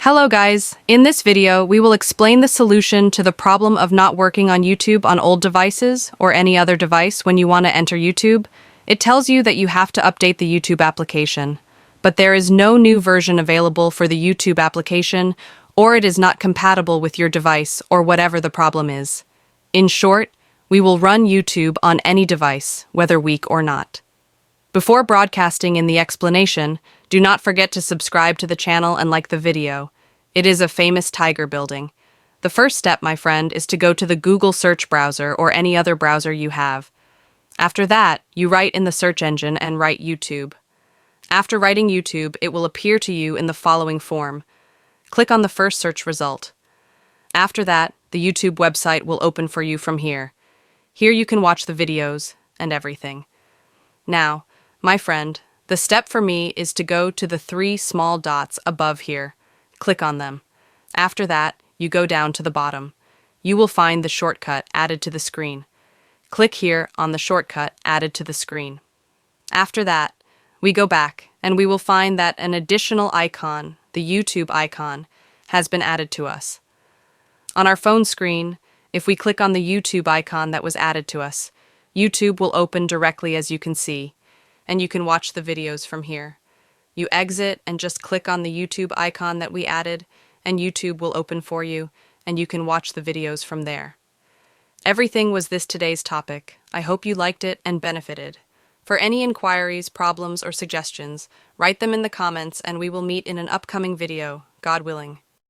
Hello guys, in this video we will explain the solution to the problem of not working on YouTube on old devices or any other device when you want to enter YouTube. It tells you that you have to update the YouTube application, but there is no new version available for the YouTube application, or it is not compatible with your device or whatever the problem is. In short, we will run YouTube on any device, whether weak or not. Before broadcasting in the explanation, do not forget to subscribe to the channel and like the video. It is a famous tiger building. The first step, my friend, is to go to the Google search browser or any other browser you have. After that, you write in the search engine and write YouTube. After writing YouTube, it will appear to you in the following form. Click on the first search result. After that, the YouTube website will open for you from here. Here you can watch the videos and everything. Now, my friend, the step for me is to go to the 3 small dots above here. Click on them. After that, you go down to the bottom. You will find the shortcut added to the screen. Click here on the shortcut added to the screen. After that, we go back and we will find that an additional icon, the YouTube icon, has been added to us. On our phone screen, if we click on the YouTube icon that was added to us, YouTube will open directly as you can see, and you can watch the videos from here. You exit and just click on the YouTube icon that we added, and YouTube will open for you, and you can watch the videos from there. Everything was this today's topic. I hope you liked it and benefited. For any inquiries, problems, or suggestions, write them in the comments and we will meet in an upcoming video, God willing.